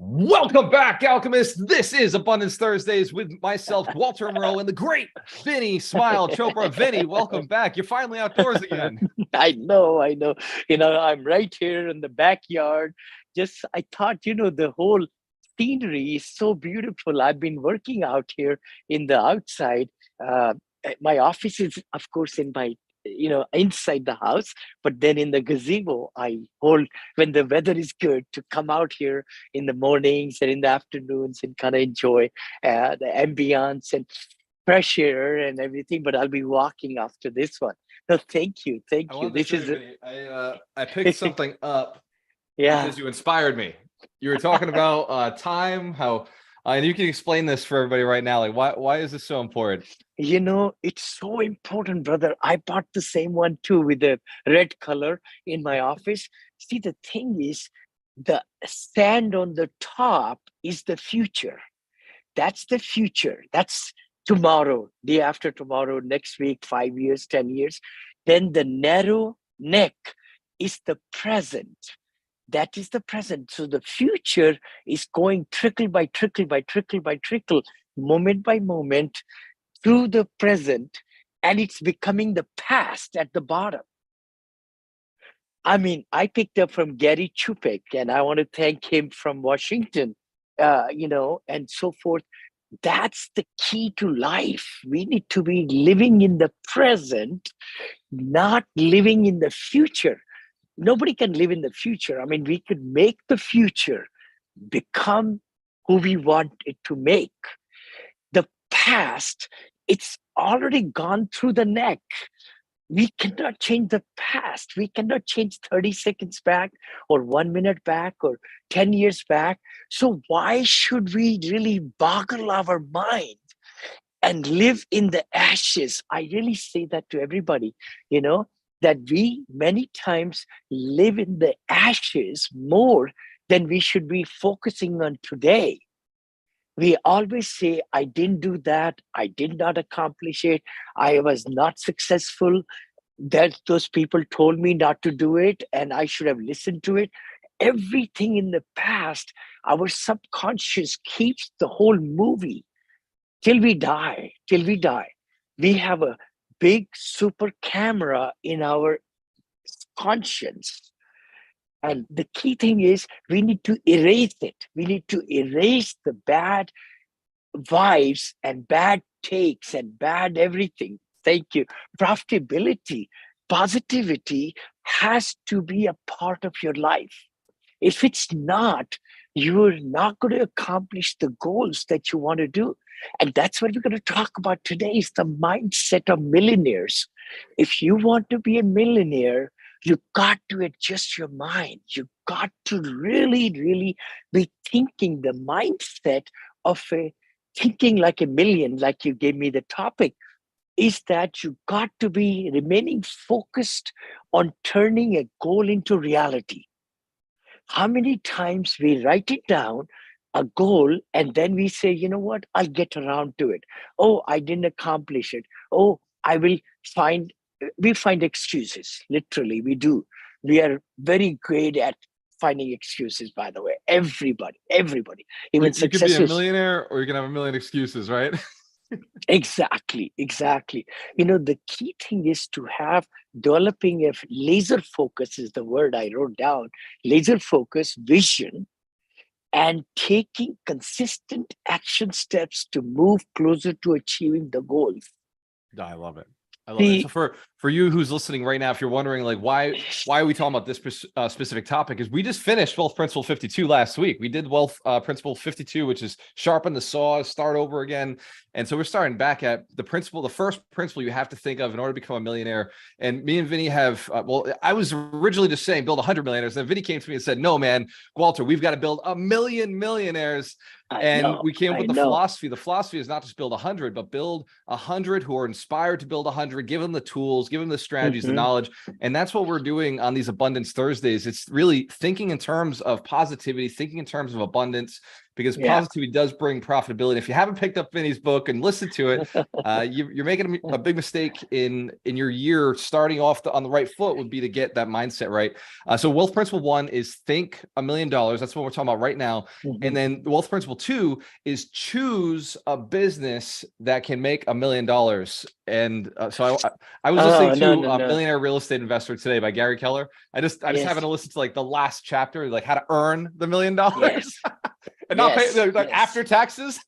Welcome back, Alchemists. This is Abundance Thursdays with myself, Walter Moreau, and the great Vinney Smile Chopra. Vinney, welcome back. You're finally outdoors again. I know. I'm right here in the backyard. I thought, the whole scenery is so beautiful. I've been working out here in the outside. Uh, my office is, of course, inside the house, but then in the gazebo, I hold when the weather is good to come out here in the mornings and in the afternoons and kind of enjoy the ambience and fresh air and everything. But I'll be walking after this one. No, thank you. I Thank you. wanted to This show is, you, Vinney. I picked something up yeah. because you inspired me. You were talking about time, how and you can explain this for everybody right now. Like, why is this so important? It's so important, brother. I bought the same one too with the red color in my office. See, the thing is, the sand on the top is the future. That's the future. That's tomorrow, day after tomorrow, next week, 5 years, 10 years. Then the narrow neck is the present. That is the present. So the future is going trickle by trickle by trickle by trickle, moment by moment through the present, and it's becoming the past at the bottom. I mean, I picked up from Gary Chupek, and I want to thank him from Washington, and so forth. That's the key to life. We need to be living in the present, not living in the future. Nobody can live in the future. I mean, we could make the future become who we want it to make. The past, it's already gone through the neck. We cannot change the past. We cannot change 30 seconds back or 1 minute back or 10 years back. So why should we really boggle our mind and live in the ashes? I really say that to everybody, that we many times live in the ashes more than we should be focusing on today. We always say, I didn't do that. I did not accomplish it. I was not successful. That those people told me not to do it and I should have listened to it. Everything in the past, our subconscious keeps the whole movie till we die, till we die. We have a big super camera in our conscience. And the key thing is we need to erase it. We need to erase the bad vibes and bad takes and bad everything. Thank you. Profitability, positivity has to be a part of your life. If it's not, you're not going to accomplish the goals that you want to do. And that's what we're going to talk about today is the mindset of millionaires. If you want to be a millionaire, you got to adjust your mind. You got to really, really be thinking the mindset of a thinking like a million, like you gave me the topic, is that you got to be remaining focused on turning a goal into reality. How many times we write it down, a goal, and then we say, you know what, I'll get around to it. Oh, I didn't accomplish it. Oh, we find excuses. Literally, we do. We are very great at finding excuses, by the way. Everybody, even You could be a successes. millionaire or you can have a million excuses, right? Exactly. The key thing is to have developing a laser focus is the word I wrote down, laser focus, vision, and taking consistent action steps to move closer to achieving the goals. I love it. I love it. So for you who's listening right now, if you're wondering like why are we talking about this specific topic, is we just finished Wealth Principle 52 last week. We did Wealth Principle 52, which is sharpen the saw, start over again. And so we're starting back at the first principle you have to think of in order to become a millionaire. And me and Vinney have, I was originally just saying build 100 millionaires. Then Vinney came to me and said, no, man, Walter, we've got to build 1,000,000 millionaires. We came up with the philosophy. The philosophy is not just build 100, but build 100 who are inspired to build 100, give them the tools, give them the strategies, the knowledge. And that's what we're doing on these Abundance Thursdays. It's really thinking in terms of positivity, thinking in terms of abundance, because positivity does bring profitability. If you haven't picked up Vinney's book and listened to it, you're making a big mistake in your year. Starting off on the right foot would be to get that mindset right. So wealth principle 1 is think $1 million. That's what we're talking about right now. And then wealth principle 2 is choose a business that can make $1 million. And so I was listening to Millionaire Real Estate Investor today by Gary Keller. I just happened to listen to like the last chapter, like how to earn the $1 million and not pay like after taxes.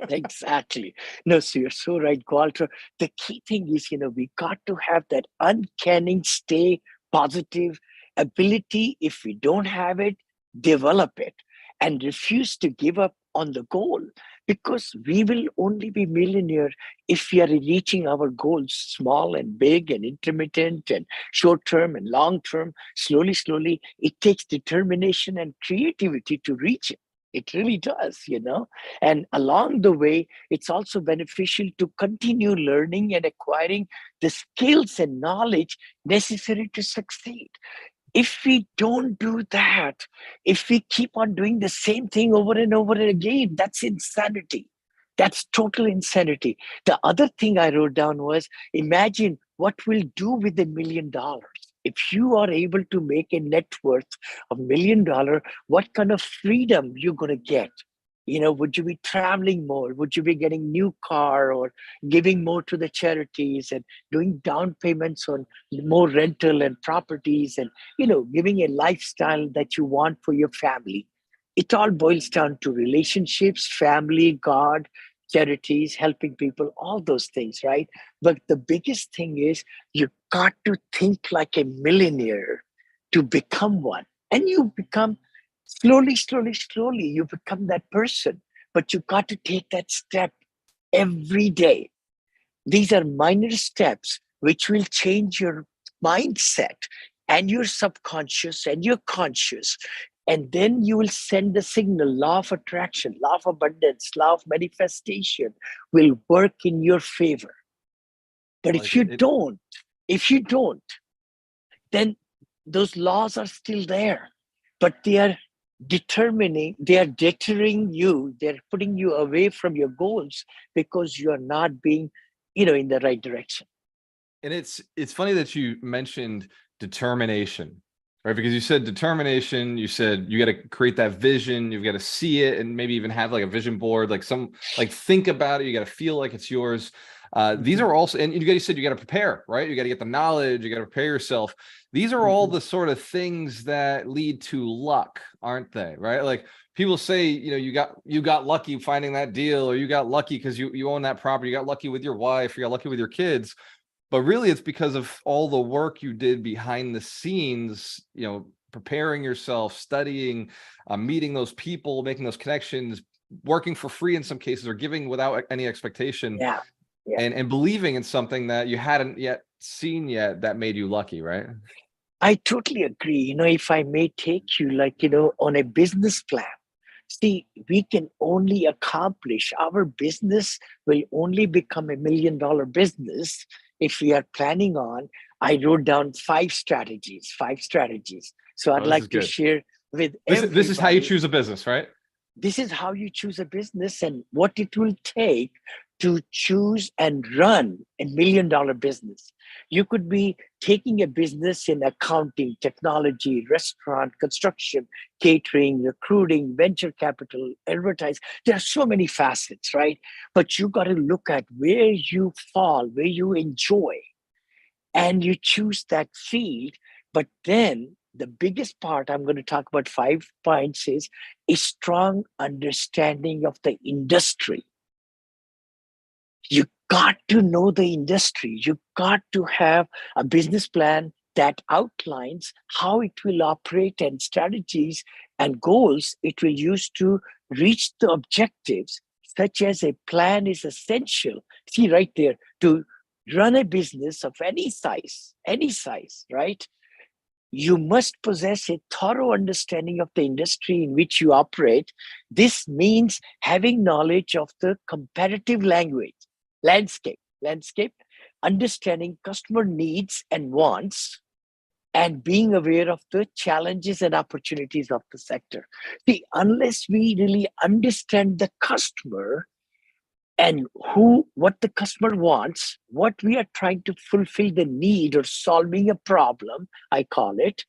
Exactly. No, so you're so right, Walter. The key thing is, we got to have that uncanny stay positive ability. If we don't have it, develop it and refuse to give up on the goal, because we will only be millionaire if we are reaching our goals, small and big and intermittent and short term and long term. Slowly, it takes determination and creativity to reach it. It really does, And along the way, it's also beneficial to continue learning and acquiring the skills and knowledge necessary to succeed. If we don't do that, if we keep on doing the same thing over and over again, that's insanity. That's total insanity. The other thing I wrote down was, imagine what we'll do with $1 million. If you are able to make a net worth of $1 million, what kind of freedom you're going to get? Would you be traveling more? Would you be getting new car or giving more to the charities and doing down payments on more rental and properties and, giving a lifestyle that you want for your family? It all boils down to relationships, family, God, charities, helping people, all those things, right? But the biggest thing is you got to think like a millionaire to become one. And you become slowly, you become that person. But you got to take that step every day. These are minor steps which will change your mindset and your subconscious and your conscious. And then you will send the signal, law of attraction, law of abundance, law of manifestation will work in your favor. But if you don't, then those laws are still there, but they are deterring you, they're putting you away from your goals because you are not being, in the right direction. And it's funny that you mentioned determination, right? Because you said determination, you said you got to create that vision, you've got to see it and maybe even have like a vision board, like think about it, you got to feel like it's yours. These are also, and you guys said you got to prepare, right? You got to get the knowledge, you got to prepare yourself. These are all the sort of things that lead to luck, aren't they? Right? Like people say, you got lucky finding that deal, or you got lucky because you own that property, you got lucky with your wife, you got lucky with your kids. But really it's because of all the work you did behind the scenes, preparing yourself, studying, meeting those people, making those connections, working for free in some cases, or giving without any expectation. Yeah. And believing in something that you hadn't yet seen that made you lucky, right? I totally agree. If I may take you on a business plan, see, we can only accomplish our business will only become $1 million business if we are planning on, I wrote down 5 strategies. So I'd like to share with everybody. This is how you choose a business, right? This is how you choose a business and what it will take to choose and run $1 million business. You could be taking a business in accounting, technology, restaurant, construction, catering, recruiting, venture capital, advertising. There are so many facets, right? But you got to look at where you fall, where you enjoy, and you choose that field. But then the biggest part, I'm going to talk about 5 points, is a strong understanding of the industry. You got to know the industry. You got to have a business plan that outlines how it will operate and strategies and goals it will use to reach the objectives, such as a plan is essential. See right there, to run a business of any size, right? You must possess a thorough understanding of the industry in which you operate. This means having knowledge of the competitive landscape, understanding customer needs and wants, and being aware of the challenges and opportunities of the sector. See, unless we really understand the customer and what the customer wants, what we are trying to fulfill the need or solving a problem, I call it,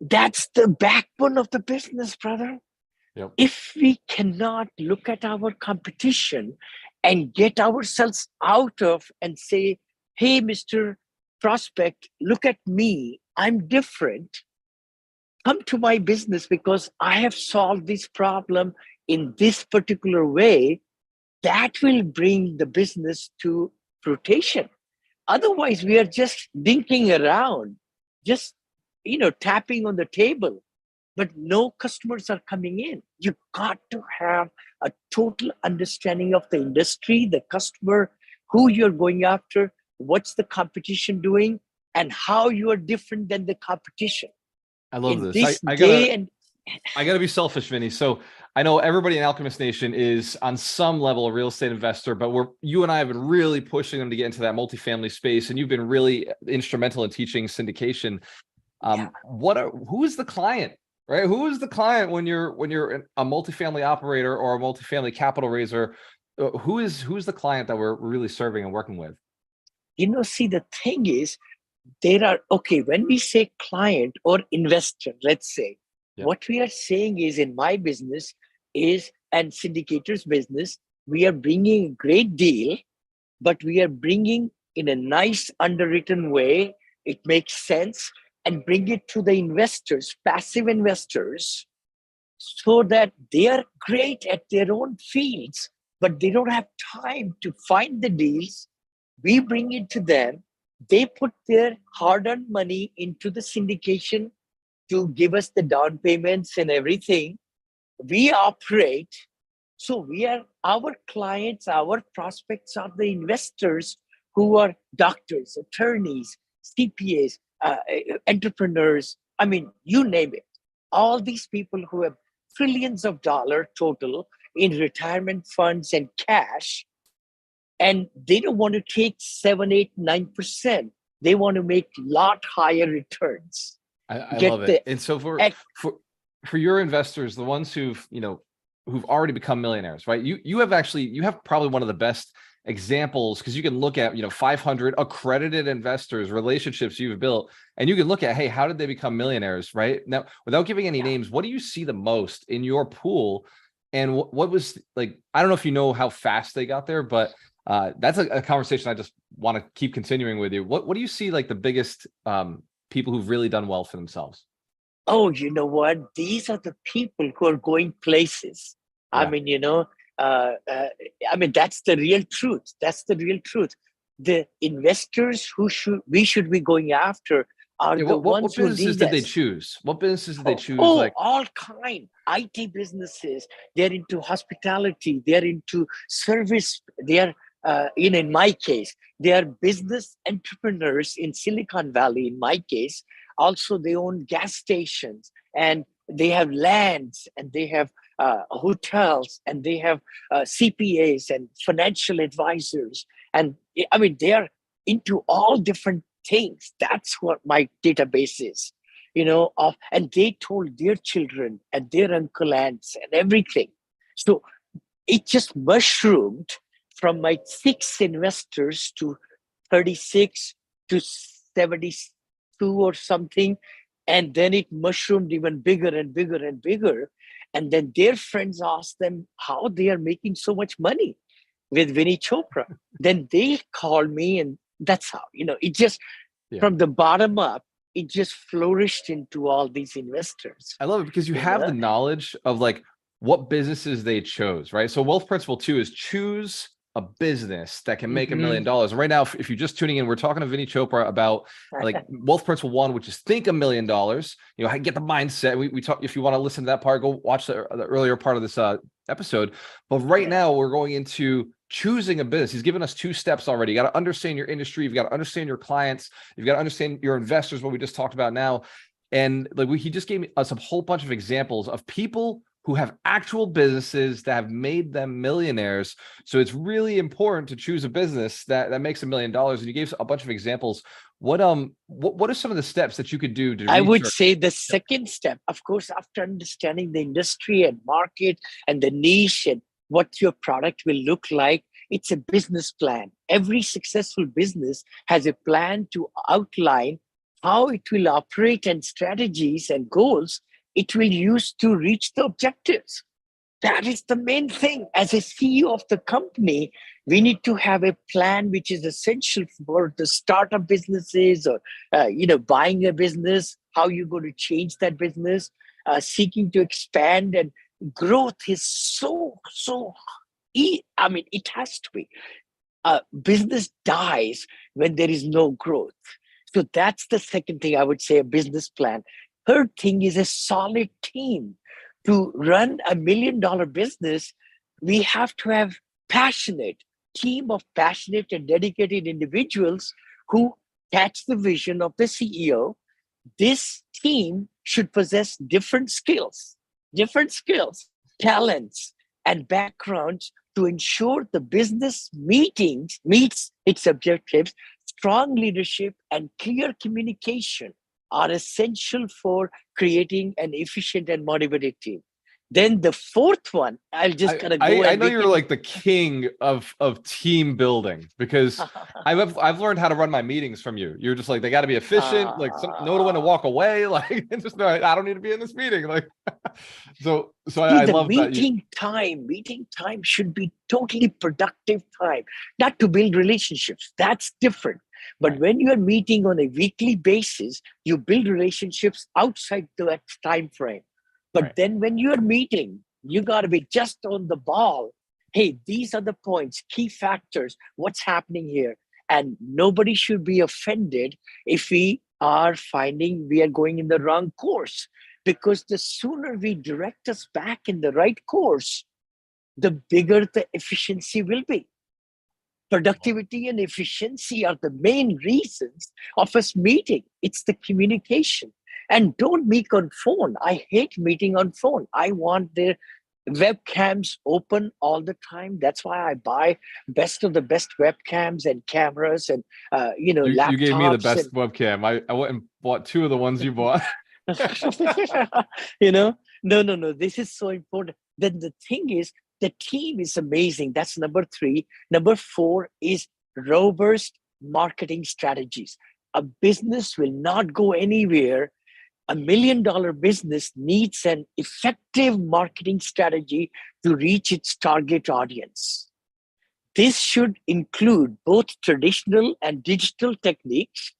that's the backbone of the business, brother. Yep. If we cannot look at our competition and get ourselves out of and say, hey, Mr. Prospect, look at me, I'm different. Come to my business because I have solved this problem in this particular way. That will bring the business to rotation. Otherwise, we are just dinking around, just tapping on the table, but no customers are coming in. You got to have a total understanding of the industry, the customer, who you're going after, what's the competition doing, and how you are different than the competition. I love In this. this I day gotta and I gotta be selfish, Vinney. So I know everybody in Alchemist Nation is on some level a real estate investor, but you and I have been really pushing them to get into that multifamily space, and you've been really instrumental in teaching syndication. Who is the client, right? Who is the client when you're a multifamily operator or a multifamily capital raiser? Who's the client that we're really serving and working with? see, the thing is, there are, okay, when we say client or investor, let's say, what we are saying is, in my business and syndicator's business, we are bringing a great deal, but we are bringing in a nice underwritten way. It makes sense, and bring it to the investors, passive investors, so that they are great at their own fields, but they don't have time to find the deals. We bring it to them. They put their hard-earned money into the syndication to give us the down payments and everything. We operate. So our clients, our prospects are the investors who are doctors, attorneys, CPAs, entrepreneurs. I mean, you name it. All these people who have trillions of dollars total in retirement funds and cash, and they don't want to take 7, 8, 9%. They want to make a lot higher returns. I love it. And so for your investors, the ones who've already become millionaires, right? You have probably one of the best examples, because you can look at 500 accredited investors, relationships you've built, and you can look at, hey, how did they become millionaires, right? Now, without giving any names, what do you see the most in your pool? And what was, like, I don't know if you know how fast they got there, but that's a conversation I just want to keep continuing with you. What do you see like the biggest people who've really done well for themselves? Oh, you know what? These are the people who are going places. Yeah. I mean, that's the real truth. That's the real truth. The investors we should be going after are the ones what businesses did they choose? What businesses did they choose? All kind. IT businesses. They're into hospitality. They're into service. They're in my case, they are business entrepreneurs in Silicon Valley. In my case, also they own gas stations, and they have lands, and they have hotels, and they have CPAs and financial advisors. And I mean, they are into all different things. That's what my database is, and they told their children and their uncle aunts and everything. So it just mushroomed from my 6 investors to 36 to 72 or something. And then it mushroomed even bigger and bigger and bigger. And then their friends asked them how they are making so much money with Vinney Chopra. Then they called me, and that's how, it just, from the bottom up, it just flourished into all these investors. I love it because you have the knowledge of like what businesses they chose, right? So wealth principle 2 is choose a business that can make $1 million. And right now, if you're just tuning in, we're talking to Vinney Chopra about like wealth principle 1, which is think $1 million, get the mindset. We talk, if you want to listen to that part, go watch the earlier part of this episode. But right now we're going into choosing a business. He's given us 2 steps already. You got to understand your industry. You've got to understand your clients. You've got to understand your investors, what we just talked about now. And like he just gave us a whole bunch of examples of people who have actual businesses that have made them millionaires. So it's really important to choose a business that makes $1 million. And you gave us a bunch of examples. what are some of the steps that you could do to I reach would say the second step, of course, after understanding the industry and market and the niche and what your product will look like, it's a business plan. Every successful business has a plan to outline how it will operate and strategies and goals it will use to reach the objectives. That is the main thing. As a CEO of the company, we need to have a plan which is essential for the startup businesses or buying a business, how you're going to change that business, seeking to expand, and growth is I mean, it has to be. Business dies when there is no growth. So that's the second thing I would say, a business plan. Third thing is a solid team. To run $1 million business, we have to have passionate team of passionate and dedicated individuals who catch the vision of the CEO. This team should possess different skills, talents, and backgrounds to ensure the business meets its objectives. Strong leadership and clear communication are essential for creating an efficient and motivated team. Then the fourth one, I'll just kind of go. I know you're like the king of team building, because I've learned how to run my meetings from you. You're just like, they got to be efficient, like know when to walk away, like just no, I don't need to be in this meeting, like so I love that. Meeting time should be totally productive time, not to build relationships. That's different. But when you are meeting on a weekly basis, you build relationships outside the time frame. But then when you're meeting, you got to be just on the ball. Hey, these are the points, key factors, what's happening here. And nobody should be offended if we are finding we are going in the wrong course. Because the sooner we direct us back in the right course, the bigger the efficiency will be. Productivity and efficiency are the main reasons of us meeting. It's the communication. And don't meet on phone. I hate meeting on phone. I want the webcams open all the time. That's why I buy best of the best webcams and cameras and laptops. You gave me the best webcam. I went and bought 2 of the ones you bought. No. This is so important. Then the thing is, the team is amazing. That's number 3. Number 4 is robust marketing strategies. A business will not go anywhere. $1 million business needs an effective marketing strategy to reach its target audience. This should include both traditional and digital techniques,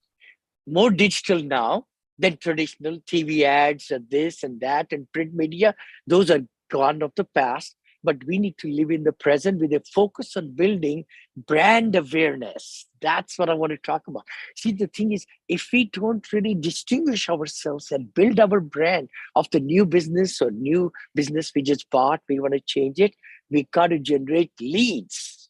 more digital now than traditional TV ads and this and that and print media. Those are gone of the past. But we need to live in the present with a focus on building brand awareness. That's what I want to talk about. See, the thing is, if we don't really distinguish ourselves and build our brand of the new business or new business we just bought, we want to change it, we got to generate leads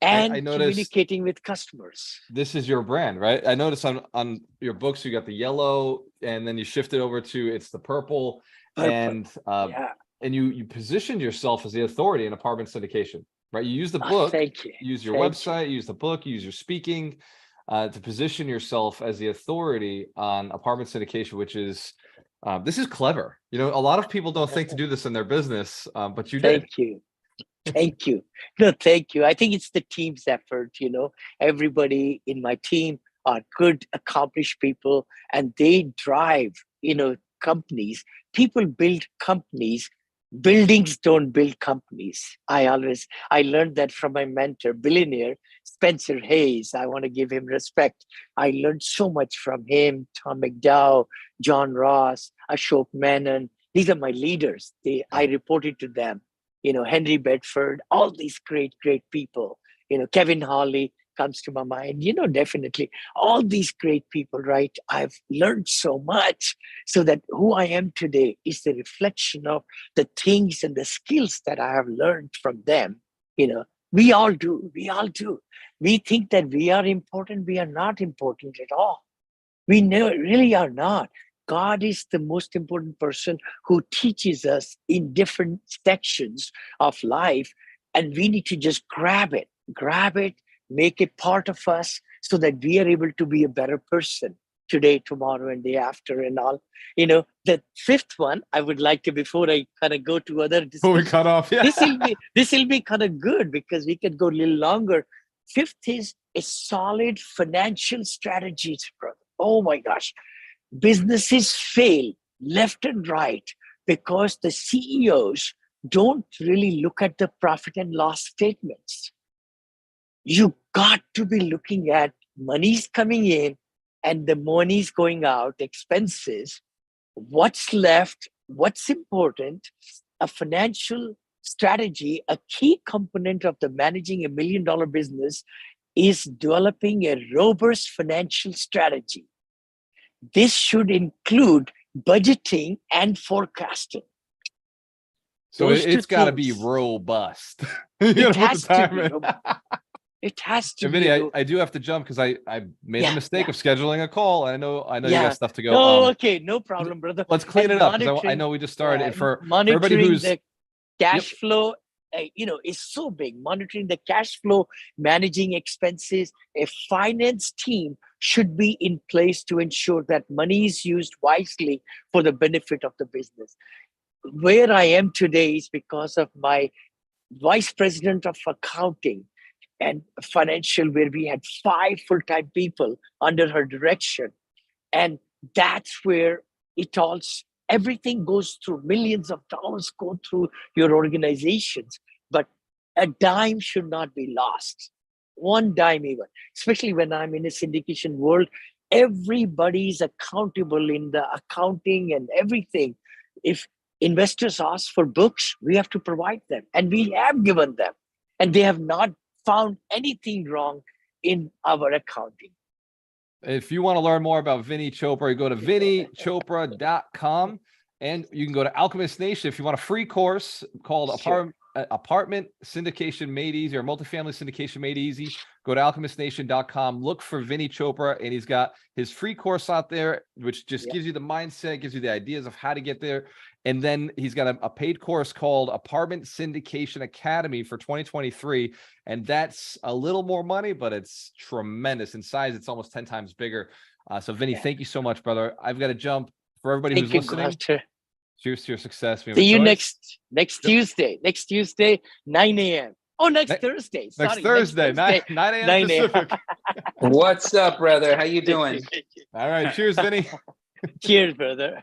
and communicating with customers. This is your brand, right? I noticed on your books, you got the yellow, and then you shifted over to it's the purple. And you positioned yourself as the authority in apartment syndication, right? You use the book, use your website, use the book, use your speaking to position yourself as the authority on apartment syndication, which is, this is clever. A lot of people don't think to do this in their business, but you did. Thank you. No, thank you. I think it's the team's effort. Everybody in my team are good, accomplished people, and they drive, companies. People build companies. Buildings don't build companies. I learned that from my mentor, billionaire Spencer Hayes. I want to give him respect. I learned so much from him, Tom McDowell, John Ross, Ashok Menon. These are my leaders. I reported to them. Henry Bedford, all these great people. Kevin Hawley comes to my mind. Definitely all these great people, right? I've learned so much, so that who I am today is the reflection of the things and the skills that I have learned from them. We all do. We think that we are important. We are not important at all. We really are not. God is the most important person who teaches us in different sections of life, and we need to just grab it, make it part of us, so that we are able to be a better person today, tomorrow, and day after, and all. The fifth one, I would like to, before I kind of go to other Before we cut off, yeah. this will be kind of good because we can go a little longer. Fifth is a solid financial strategies, brother. Oh my gosh. Businesses fail left and right because the CEOs don't really look at the profit and loss statements. You got to be looking at money's coming in and the money's going out, expenses, what's left, what's important. A financial strategy, a key component of the managing $1 million business is developing a robust financial strategy. This should include budgeting and forecasting. So it's got to be robust. It has to be. It has to Vinney, be. I do have to jump because I made the mistake of scheduling a call. I know you got stuff to go. No, okay, no problem, brother. Let's clean it up because I know we just started. And for everybody who's the cash flow, is so big. Monitoring the cash flow, managing expenses. A finance team should be in place to ensure that money is used wisely for the benefit of the business. Where I am today is because of my vice president of accounting and financial, where we had 5 full-time people under her direction. And that's where everything goes through. Millions of dollars go through your organizations, but a dime should not be lost. One dime even, especially when I'm in a syndication world, everybody's accountable in the accounting and everything. If investors ask for books, we have to provide them, and we have given them, and they have not found anything wrong in our accounting. If you want to learn more about Vinney Chopra, you go to VinneyChopra.com, and you can go to Alchemist Nation if you want a free course called Apartment Syndication Made Easy, or Multifamily Syndication Made Easy. Go to AlchemistNation.com, look for Vinney Chopra, and he's got his free course out there, which just gives you the mindset, gives you the ideas of how to get there. And then he's got a paid course called Apartment Syndication Academy for 2023. And that's a little more money, but it's tremendous. In size, it's almost 10 times bigger. So Vinney, thank you so much, brother. I've got to jump. For everybody who's listening, cheers to your success. See you next Tuesday. Next Tuesday, 9 a.m. Oh, next Thursday. Next Thursday, 9 a.m. Pacific. What's up, brother? How you doing? All right. Cheers, Vinney. Cheers, brother.